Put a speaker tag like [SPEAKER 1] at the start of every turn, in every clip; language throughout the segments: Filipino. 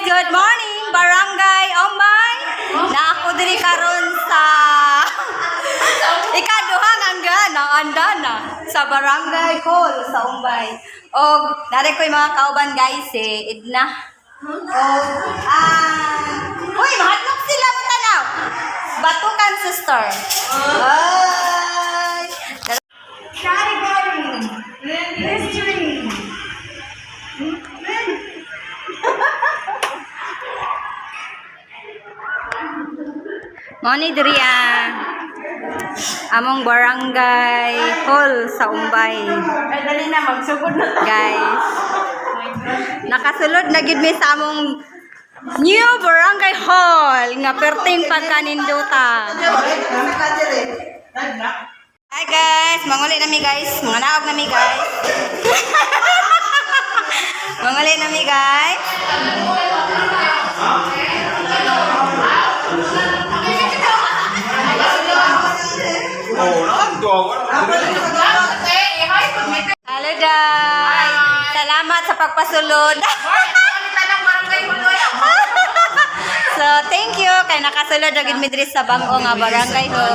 [SPEAKER 1] good morning, Barangay Ombay. Na ako diri karon sa ikaduhang anda na sa Barangay Hall sa Ombay. Og nare ko'y mga kauban guys Edna. Uy, mahadlok sila mo tanaw. Batukan sister. Ay. Category. History. Moni diri among Barangay Hall sa Umbay.
[SPEAKER 2] Ay, dali na, magsugod na tayo.
[SPEAKER 1] Guys, nakasulod na gid mi sa among new Barangay Hall nga perting pagkaninduta. Hi guys, manguli nami guys, mga naog nami guys. Manguli nami guys. Hello guys. Salamat sa pagpasulod. So, thank you kay nakasulod na gid mi diri sa bang-o nga Barangay Hall.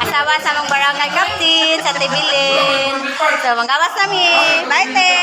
[SPEAKER 1] Asawa sa among barangay captain sa Tibilin. So, manggawas nami. Bye te.